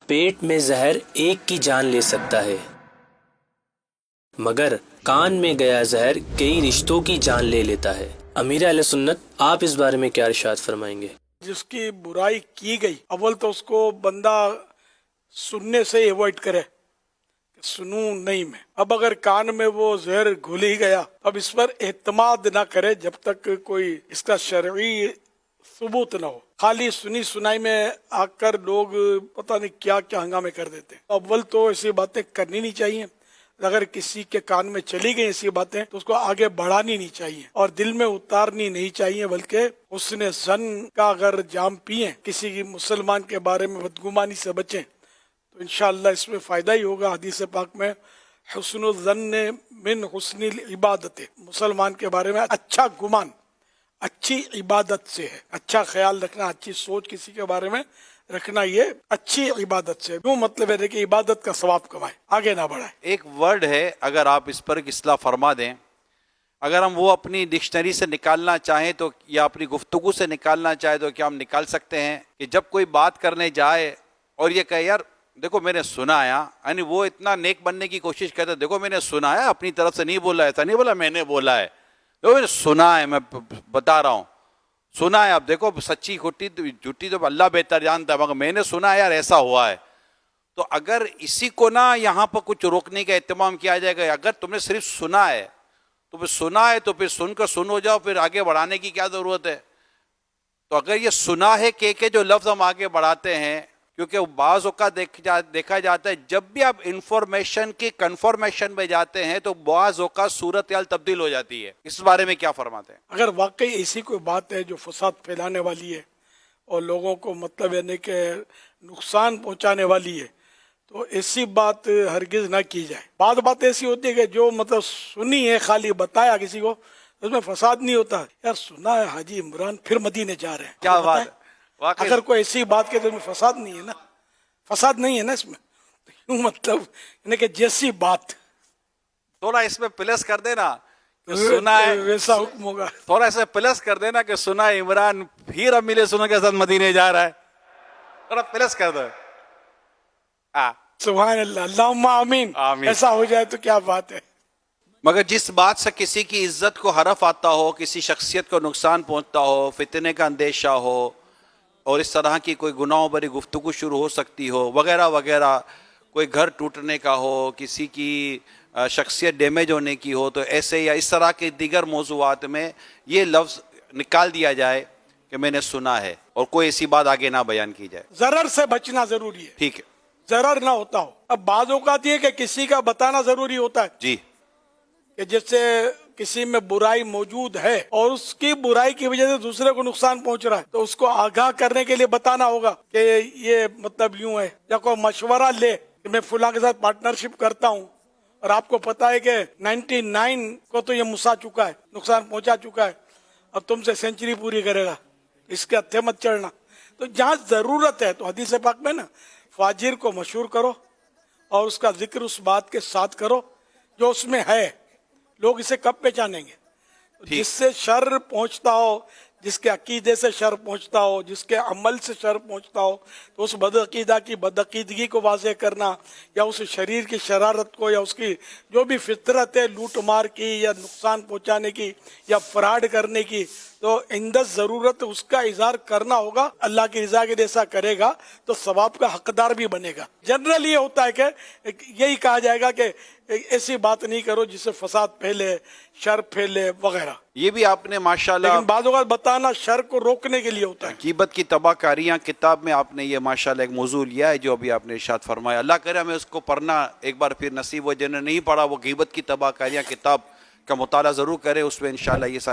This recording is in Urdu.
پیٹ میں زہر ایک کی جان لے سکتا ہے، مگر کان میں گیا زہر کئی رشتوں کی جان لے لیتا ہے۔ امیر اہل سنت، آپ اس بارے میں کیا ارشاد فرمائیں گے؟ جس کی برائی کی گئی، اول تو اس کو بندہ سننے سے ہی ایوائڈ کرے، سنوں نہیں میں۔ اب اگر کان میں وہ زہر گھل ہی گیا، اب اس پر اعتماد نہ کرے جب تک کوئی اس کا شرعی ثبوت نہ ہو۔ خالی سنی سنائی میں آ کر لوگ پتہ نہیں کیا کیا ہنگامے کر دیتے ہیں۔ اول تو ایسی باتیں کرنی نہیں چاہیے۔ اگر کسی کے کان میں چلی گئی ایسی باتیں تو اس کو آگے بڑھانی نہیں چاہیے اور دل میں اتارنی نہیں چاہیے، بلکہ حسن ظن کا اگر جام پیئیں، کسی مسلمان کے بارے میں بدگمانی سے بچیں تو انشاءاللہ اس میں فائدہ ہی ہوگا۔ حدیث پاک میں حسن الظن من حسن العبادت، مسلمان کے بارے میں اچھا گمان اچھی عبادت سے ہے۔ اچھا خیال رکھنا، اچھی سوچ کسی کے بارے میں رکھنا، یہ اچھی عبادت سے کیوں مطلب ہے کہ عبادت کا ثواب کمائے، آگے نہ بڑھائے۔ ایک ورڈ ہے، اگر آپ اس پر ایک اصلاح فرما دیں، اگر ہم وہ اپنی ڈکشنری سے نکالنا چاہیں تو یا اپنی گفتگو سے نکالنا چاہیں تو کیا ہم نکال سکتے ہیں کہ جب کوئی بات کرنے جائے اور یہ کہے یار دیکھو میں نے سنا ہے، یعنی وہ اتنا نیک بننے کی کوشش کرتا ہے، دیکھو میں نے سنا ہے، اپنی طرف سے نہیں بولا، ایسا نہیں بولا میں نے بولا ہے، دیکھو میں نے سنا ہے، میں بتا رہا ہوں سنا ہے، اب دیکھو سچی کھٹی جھوٹی تو اللہ بہتر جانتا ہے، مگر میں نے سنا ہے یار ایسا ہوا ہے۔ تو اگر اسی کو نہ یہاں پر کچھ روکنے کا اہتمام کیا جائے گا، اگر تم نے صرف سنا ہے تو پھر سنا ہے تو پھر سن کر سن ہو جاؤ، پھر آگے بڑھانے کی کیا ضرورت ہے؟ تو اگر یہ سنا ہے کہ جو لفظ ہم آگے بڑھاتے ہیں، کیونکہ بعض اوقات دیکھا جاتا ہے جب بھی آپ انفارمیشن کی کنفرمیشن میں جاتے ہیں تو بعض اوقات صورتحال تبدیل ہو جاتی ہے، اس بارے میں کیا فرماتے ہیں؟ اگر واقعی ایسی کوئی بات ہے جو فساد پھیلانے والی ہے اور لوگوں کو مطلب یعنی کہ نقصان پہنچانے والی ہے تو ایسی بات ہرگز نہ کی جائے۔ بعض بات ایسی ہوتی ہے کہ جو مطلب سنی ہے، خالی بتایا کسی کو، اس میں فساد نہیں ہوتا۔ یار سنا ہے حاجی عمران پھر مدینے جا رہے ہیں، کیا بات ہے؟ واقعی اگر کوئی ایسی بات کہ تو اس میں فساد نہیں ہے نا، فساد نہیں ہے نا اس میں، یوں مطلب یعنی کہ جیسی بات تھوڑا اس میں پلس کر دینا کہ سنا ہے، ویسا حکم ہوگا۔ تھوڑا اس میں پلس کر دینا کہ سنا ہے عمران پھر اب ملے سنوں کے ساتھ مدینے جا رہا ہے، تھوڑا پلس کر دو۔ سبحان اللہ، اللہم آمین۔ آمین۔ ایسا ہو جائے تو کیا بات ہے۔ مگر جس بات سے کسی کی عزت کو حرف آتا ہو، کسی شخصیت کو نقصان پہنچتا ہو، فتنے کا اندیشہ ہو اور اس طرح کی کوئی گناہوں بری گفتگو شروع ہو سکتی ہو وغیرہ وغیرہ، کوئی گھر ٹوٹنے کا ہو، کسی کی شخصیت ڈیمیج ہونے کی ہو، تو ایسے یا اس طرح کے دیگر موضوعات میں یہ لفظ نکال دیا جائے کہ میں نے سنا ہے اور کوئی ایسی بات آگے نہ بیان کی جائے۔ ضرر سے بچنا ضروری ہے، ٹھیک ہے ضرر نہ ہوتا ہو۔ اب بعض اوقات یہ کہ کسی کا بتانا ضروری ہوتا ہے جی، کہ جس سے کسی میں برائی موجود ہے اور اس کی برائی کی وجہ سے دوسرے کو نقصان پہنچ رہا ہے تو اس کو آگاہ کرنے کے لیے بتانا ہوگا کہ یہ مطلب یوں ہے، یا کوئی مشورہ لے کہ میں فلاں کے ساتھ پارٹنرشپ کرتا ہوں اور آپ کو پتا ہے کہ 99 کو تو یہ مسا چکا ہے، نقصان پہنچا چکا ہے، اب تم سے سینچری پوری کرے گا، اس کے ہتھے مت چڑھنا۔ تو جہاں ضرورت ہے تو حدیث پاک میں نا فاجر کو مشہور کرو اور اس کا ذکر اس بات کے ساتھ کرو جو اس میں ہے۔ لوگ اسے کب پہچانیں گے؟ جس سے شر پہنچتا ہو، جس کے عقیدے سے شر پہنچتا ہو، جس کے عمل سے شر پہنچتا ہو، تو اس بدعقیدہ کی بدعقیدگی کو واضح کرنا یا اس شریر کی شرارت کو یا اس کی جو بھی فطرت ہے لوٹ مار کی یا نقصان پہنچانے کی یا فراڈ کرنے کی، تو اندر ضرورت اس کا اظہار کرنا ہوگا۔ اللہ کی رضا کے لیے ایسا کرے گا تو ثواب کا حقدار بھی بنے گا۔ جنرل یہ ہوتا ہے کہ یہی کہا جائے گا کہ ایسی بات نہیں کرو جس سے فساد پھیلے، شر پھیلے وغیرہ۔ یہ بھی آپ نے ماشاءاللہ لیکن بعض اوقات بتانا شر کو روکنے کے لیے ہوتا ہے۔ غیبت کی تباہ کاریاں کتاب میں آپ نے یہ ماشاءاللہ ایک موضوع لیا ہے جو ابھی آپ نے ارشاد فرمایا، اللہ کرے ہمیں اس کو پڑھنا ایک بار پھر نصیب ہو، جنہیں نہیں پڑھا وہ غیبت کی تباہ کاریاں کتاب کا مطالعہ ضرور کرے، اس میں انشاءاللہ یہ ساری